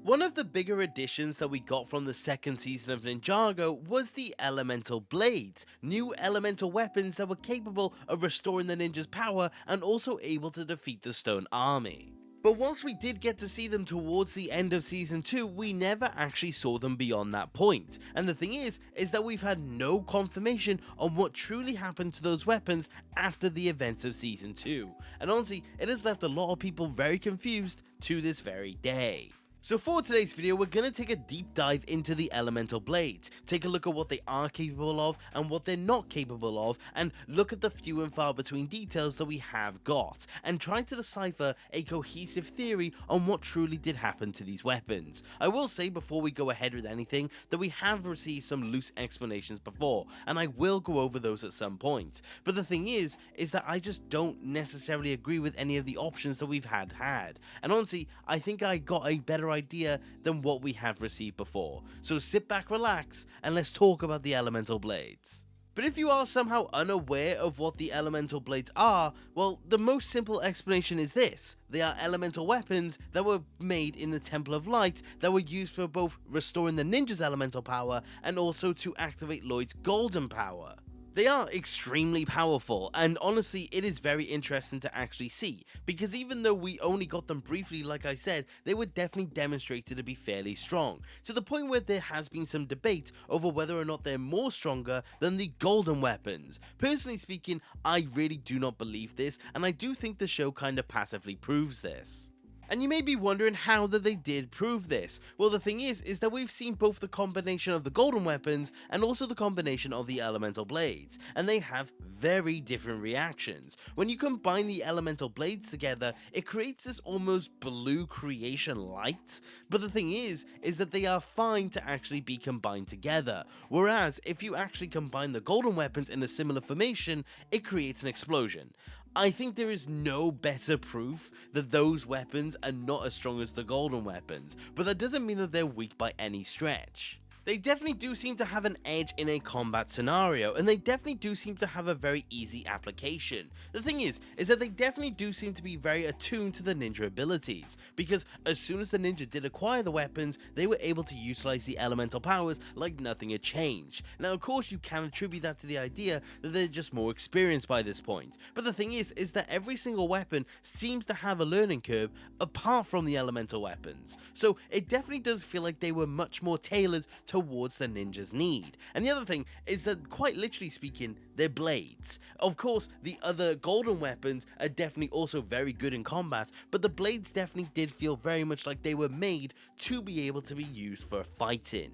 One of the bigger additions that we got from the second season of Ninjago was the Elemental Blades, new elemental weapons that were capable of restoring the ninja's power and also able to defeat the Stone Army. But whilst we did get to see them towards the end of Season 2, we never actually saw them beyond that point. And the thing is that we've had no confirmation on what truly happened to those weapons after the events of Season 2. And honestly, it has left a lot of people very confused to this very day. So for today's video, we're going to take a deep dive into the Elemental Blades, take a look at what they are capable of and what they're not capable of, and look at the few and far between details that we have got, and try to decipher a cohesive theory on what truly did happen to these weapons. I will say before we go ahead with anything that we have received some loose explanations before, and I will go over those at some point. But the thing is that I just don't necessarily agree with any of the options that we've had. And honestly, I think I got a better idea than what we have received before. So sit back, relax, and let's talk about the Elemental Blades. But if you are somehow unaware of what the Elemental Blades are, well, the most simple explanation is this. They are elemental weapons that were made in the Temple of Light that were used for both restoring the ninja's elemental power and also to activate Lloyd's golden power. They are extremely powerful, and honestly it is very interesting to actually see, because even though we only got them briefly, like I said, they were definitely demonstrated to be fairly strong, to the point where there has been some debate over whether or not they're more stronger than the golden weapons. Personally speaking, I really do not believe this, and I do think the show kind of passively proves this. And you may be wondering how that they did prove this. Well, the thing is that we've seen both the combination of the golden weapons and also the combination of the elemental blades, and they have very different reactions. When you combine the elemental blades together, it creates this almost blue creation light, but the thing is that they are fine to actually be combined together, whereas if you actually combine the golden weapons in a similar formation, it creates an explosion. I think there is no better proof that those weapons are not as strong as the golden weapons, but that doesn't mean that they're weak by any stretch. They definitely do seem to have an edge in a combat scenario, and they definitely do seem to have a very easy application. The thing is that they definitely do seem to be very attuned to the ninja abilities, because as soon as the ninja did acquire the weapons, they were able to utilize the elemental powers like nothing had changed. Now of course you can attribute that to the idea that they're just more experienced by this point, but the thing is that every single weapon seems to have a learning curve apart from the elemental weapons, so it definitely does feel like they were much more tailored towards the ninja's need. And the other thing is that, quite literally speaking, they're blades. Of course, the other golden weapons are definitely also very good in combat, but the blades definitely did feel very much like they were made to be able to be used for fighting.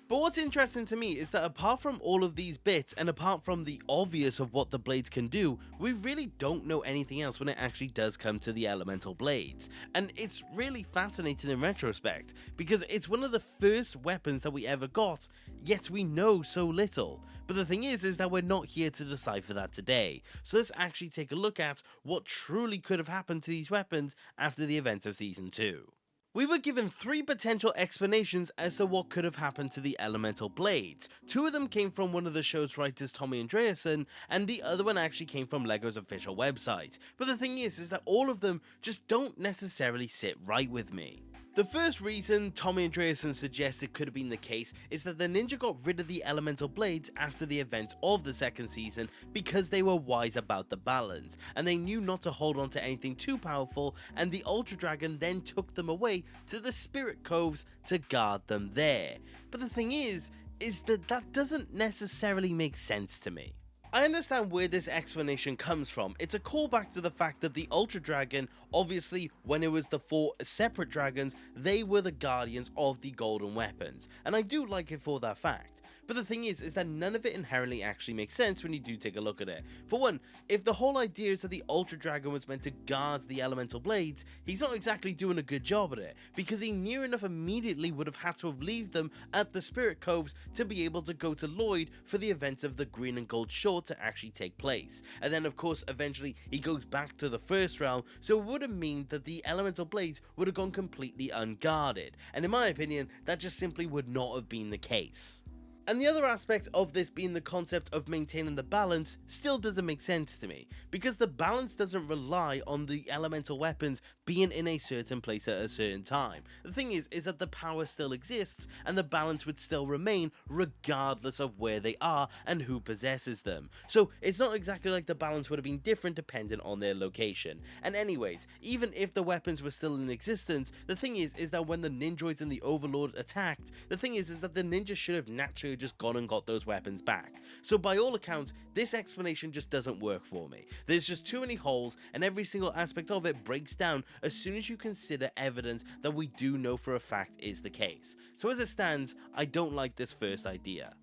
But what's interesting to me is that apart from all of these bits, and apart from the obvious of what the blades can do, we really don't know anything else when it actually does come to the elemental blades. And it's really fascinating in retrospect, because it's one of the first weapons that we ever got, yet we know so little. But the thing is that we're not here to decipher that today. So let's actually take a look at what truly could have happened to these weapons after the events of Season 2. We were given 3 potential explanations as to what could have happened to the elemental blades. 2 of them came from one of the show's writers, Tommy Andreasen, and the other one actually came from LEGO's official website. But the thing is that all of them just don't necessarily sit right with me. The first reason Tommy Andreasen suggests it could have been the case is that the ninja got rid of the elemental blades after the events of the second season because they were wise about the balance, and they knew not to hold on to anything too powerful, and the Ultra Dragon then took them away to the Spirit Coves to guard them there. But the thing is that doesn't necessarily make sense to me. I understand where this explanation comes from. It's a callback to the fact that the Ultra Dragon, obviously when it was the 4 separate dragons, they were the guardians of the golden weapons, and I do like it for that fact. But the thing is that none of it inherently actually makes sense when you do take a look at it. For one, if the whole idea is that the Ultra Dragon was meant to guard the elemental blades, he's not exactly doing a good job at it, because he near enough immediately would have had to have left them at the Spirit Coves to be able to go to Lloyd for the events of the Green and Gold Short to actually take place. And then of course eventually he goes back to the first realm, so it would have meant that the elemental blades would have gone completely unguarded, and in my opinion that just simply would not have been the case. And the other aspect of this being the concept of maintaining the balance still doesn't make sense to me, because the balance doesn't rely on the elemental weapons being in a certain place at a certain time. The thing is that the power still exists and the balance would still remain regardless of where they are and who possesses them. So it's not exactly like the balance would have been different dependent on their location. And anyways, even if the weapons were still in existence, the thing is that when the Ninjoids and the Overlord attacked, the thing is that the ninjas should have naturally just gone and got those weapons back. So by all accounts, this explanation just doesn't work for me. There's just too many holes, and every single aspect of it breaks down as soon as you consider evidence that we do know for a fact is the case. So as it stands, I don't like this first idea.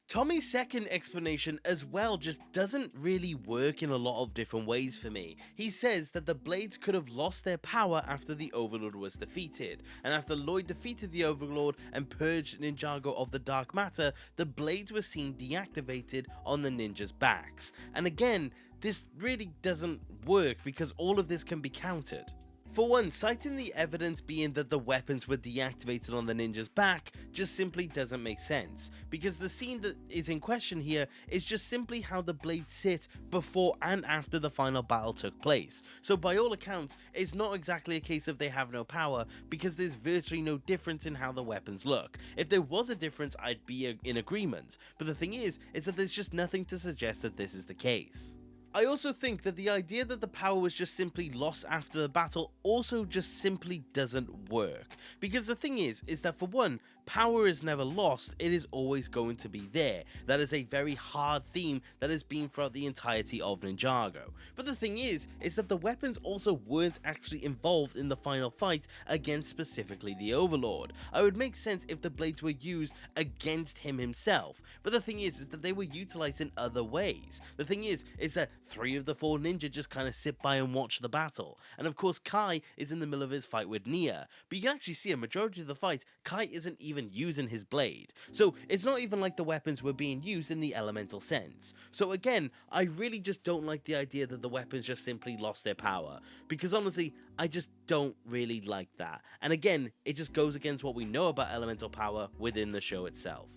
Tommy's second explanation as well just doesn't really work in a lot of different ways for me. He says that the Blades could have lost their power after the Overlord was defeated, and after Lloyd defeated the Overlord and purged Ninjago of the dark matter, the Blades were seen deactivated on the ninjas' backs. And again, this really doesn't work because all of this can be countered. For one, citing the evidence being that the weapons were deactivated on the ninja's back just simply doesn't make sense, because the scene that is in question here is just simply how the blades sit before and after the final battle took place. So by all accounts, it's not exactly a case of they have no power, because there's virtually no difference in how the weapons look. If there was a difference, I'd be in agreement, but the thing is that there's just nothing to suggest that this is the case. I also think that the idea that the power was just simply lost after the battle also just simply doesn't work. Because the thing is that for one, power is never lost, it is always going to be there. That is a very hard theme that has been throughout the entirety of Ninjago. But the thing is that the weapons also weren't actually involved in the final fight against specifically the Overlord. It would make sense if the blades were used against him himself, but the thing is that they were utilized in other ways. The thing is that 3 of the 4 ninja just kind of sit by and watch the battle, and of course Kai is in the middle of his fight with Nia, but you can actually see a majority of the fight, Kai isn't even using his blade, so it's not even like the weapons were being used in the elemental sense. So again, I really just don't like the idea that the weapons just simply lost their power, because honestly, I just don't really like that, and again, it just goes against what we know about elemental power within the show itself.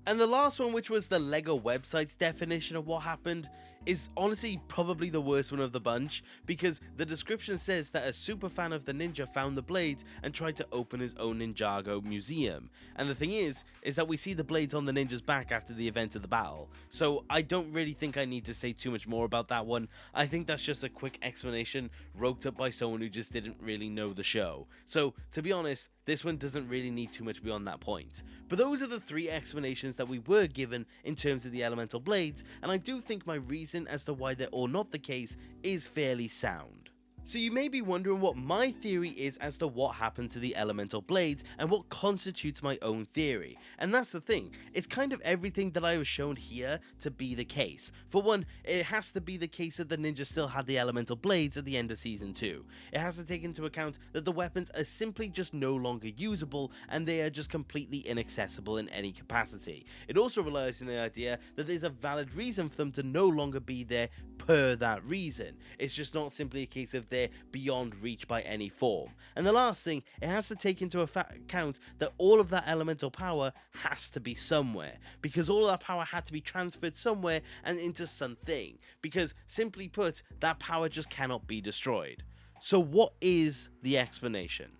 And the last one, which was the LEGO website's definition of what happened, is honestly probably the worst one of the bunch, because the description says that a super fan of the ninja found the blades and tried to open his own Ninjago museum. And the thing is that we see the blades on the ninja's back after the event of the battle, so I don't really think I need to say too much more about that one. I think that's just a quick explanation roped up by someone who just didn't really know the show. So to be honest, this one doesn't really need too much beyond that point. But those are the 3 explanations that we were given in terms of the elemental blades, and I do think my reason as to why they're all not the case is fairly sound. So you may be wondering what my theory is as to what happened to the elemental blades and what constitutes my own theory. And that's the thing, it's kind of everything that I was shown here to be the case. For one, it has to be the case that the ninja still had the elemental blades at the end of season 2. It has to take into account that the weapons are simply just no longer usable and they are just completely inaccessible in any capacity. It also relies on the idea that there's a valid reason for them to no longer be there per that reason. It's just not simply a case of they're beyond reach by any form. And the last thing, it has to take into account that all of that elemental power has to be somewhere, because all of that power had to be transferred somewhere and into something, because simply put, that power just cannot be destroyed. So what is the explanation?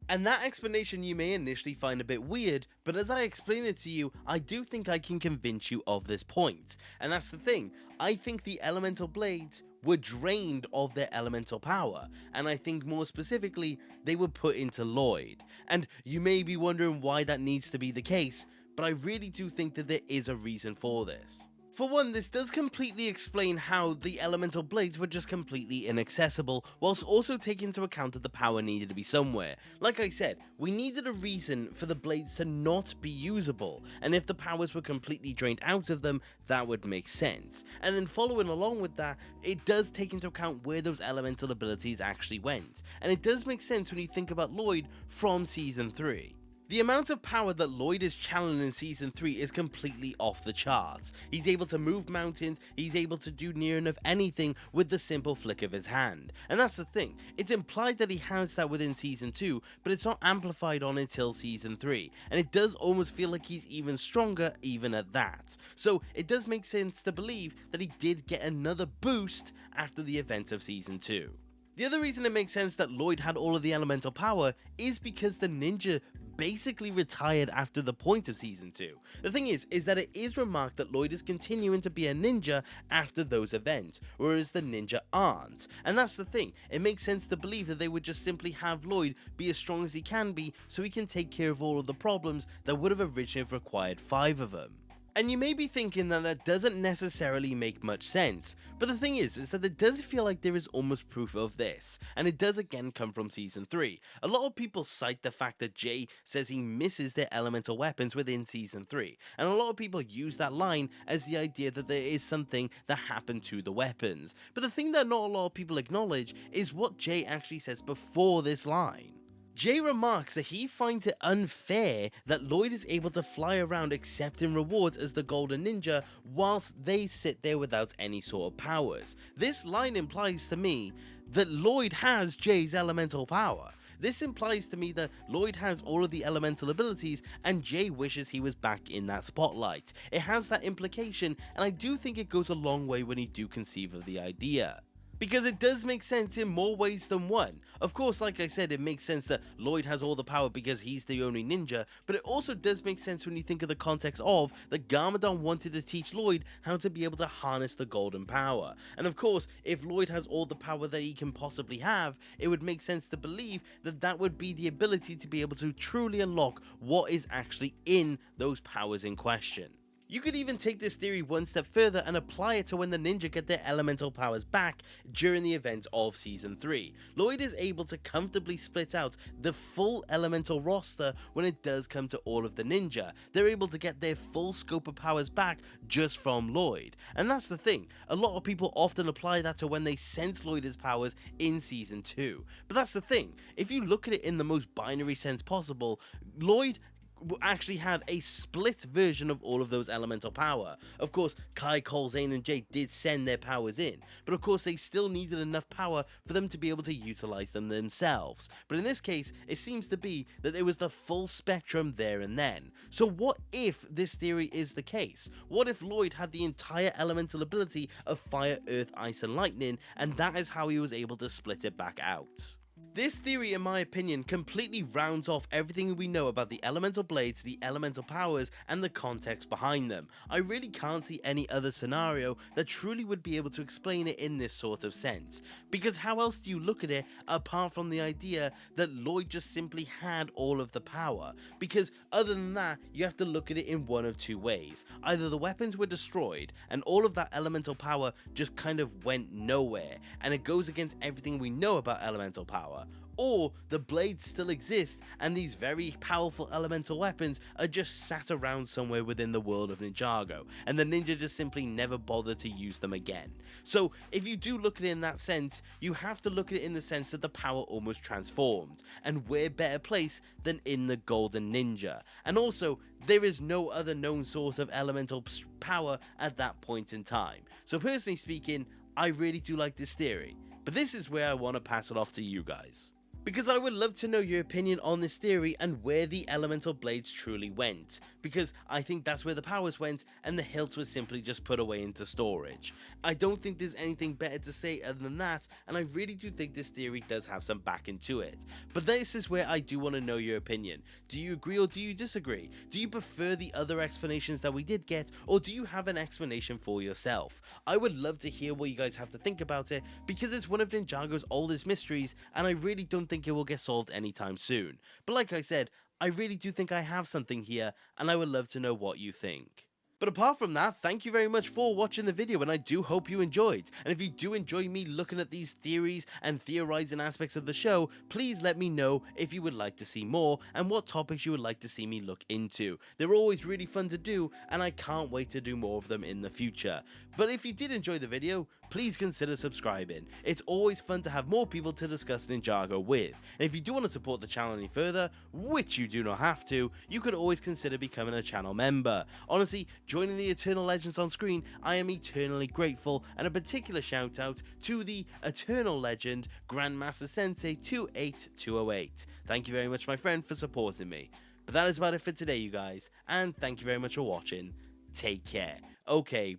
And that explanation you may initially find a bit weird, but as I explain it to you, I do think I can convince you of this point. And that's the thing, I think the elemental blades were drained of their elemental power, and I think more specifically, they were put into Lloyd. And you may be wondering why that needs to be the case, but I really do think that there is a reason for this. For one, this does completely explain how the elemental blades were just completely inaccessible, whilst also taking into account that the power needed to be somewhere. Like I said, we needed a reason for the blades to not be usable, and if the powers were completely drained out of them, that would make sense. And then following along with that, it does take into account where those elemental abilities actually went, and it does make sense when you think about Lloyd from season 3. The amount of power that Lloyd is channeling in Season 3 is completely off the charts. He's able to move mountains, he's able to do near enough anything with the simple flick of his hand. And that's the thing, it's implied that he has that within Season 2, but it's not amplified on until Season 3, and it does almost feel like he's even stronger even at that. So it does make sense to believe that he did get another boost after the event of Season 2. The other reason it makes sense that Lloyd had all of the elemental power is because the ninja basically retired after the point of Season 2. The thing is that it is remarked that Lloyd is continuing to be a ninja after those events, whereas the ninja aren't. And that's the thing, it makes sense to believe that they would just simply have Lloyd be as strong as he can be so he can take care of all of the problems that would have originally required 5 of them. And you may be thinking that that doesn't necessarily make much sense, but the thing is that it does feel like there is almost proof of this, and it does again come from Season 3. A lot of people cite the fact that Jay says he misses their elemental weapons within Season 3, and a lot of people use that line as the idea that there is something that happened to the weapons. But the thing that not a lot of people acknowledge is what Jay actually says before this line. Jay remarks that he finds it unfair that Lloyd is able to fly around accepting rewards as the Golden Ninja whilst they sit there without any sort of powers. This line implies to me that Lloyd has Jay's elemental power. This implies to me that Lloyd has all of the elemental abilities and Jay wishes he was back in that spotlight. It has that implication, and I do think it goes a long way when you do conceive of the idea. Because it does make sense in more ways than one. Of course, like I said, it makes sense that Lloyd has all the power because he's the only ninja, but it also does make sense when you think of the context of that Garmadon wanted to teach Lloyd how to be able to harness the golden power. And of course, if Lloyd has all the power that he can possibly have, it would make sense to believe that that would be the ability to be able to truly unlock what is actually in those powers in question. You could even take this theory one step further and apply it to when the ninja get their elemental powers back during the event of Season 3. Lloyd is able to comfortably split out the full elemental roster when it does come to all of the ninja. They're able to get their full scope of powers back just from Lloyd. And that's the thing, a lot of people often apply that to when they sense Lloyd's powers in Season 2. But that's the thing, if you look at it in the most binary sense possible, Lloyd actually had a split version of all of those elemental power. Of course, Kai, Cole, Zane and Jay did send their powers in, but of course they still needed enough power for them to be able to utilize them themselves. But in this case, it seems to be that it was the full spectrum there and then. So what if this theory is the case? What if Lloyd had the entire elemental ability of fire, earth, ice and lightning, and that is how he was able to split it back out? This theory, in my opinion, completely rounds off everything we know about the elemental blades, the elemental powers, and the context behind them. I really can't see any other scenario that truly would be able to explain it in this sort of sense. Because how else do you look at it apart from the idea that Lloyd just simply had all of the power? Because other than that, you have to look at it in one of two ways. Either the weapons were destroyed, and all of that elemental power just kind of went nowhere, and it goes against everything we know about elemental power. Or the blades still exist and these very powerful elemental weapons are just sat around somewhere within the world of Ninjago, and the ninja just simply never bothered to use them again. So if you do look at it in that sense, you have to look at it in the sense that the power almost transformed, and where better place than in the Golden Ninja. And also, there is no other known source of elemental power at that point in time. So personally speaking, I really do like this theory. But this is where I want to pass it off to you guys, because I would love to know your opinion on this theory and where the elemental blades truly went, because I think that's where the powers went and the hilts were simply just put away into storage. I don't think there's anything better to say other than that, and I really do think this theory does have some backing to it. But this is where I do want to know your opinion. Do you agree or do you disagree? Do you prefer the other explanations that we did get, or do you have an explanation for yourself? I would love to hear what you guys have to think about it, because it's one of Ninjago's oldest mysteries, and I really don't think it will get solved anytime soon. But like I said, I really do think I have something here, and I would love to know what you think. But apart from that, thank you very much for watching the video, and I do hope you enjoyed. And if you do enjoy me looking at these theories and theorizing aspects of the show, please let me know if you would like to see more and what topics you would like to see me look into. They're always really fun to do, and I can't wait to do more of them in the future. But if you did enjoy the video, please consider subscribing. It's always fun to have more people to discuss Ninjago with, and if you do want to support the channel any further, which you do not have to, you could always consider becoming a channel member. Honestly, joining the Eternal Legends on screen, I am eternally grateful, and a particular shout out to the Eternal Legend Grandmaster Sensei 28208. Thank you very much, my friend, for supporting me. But that is about it for today, you guys, and thank you very much for watching. Take care. Okay,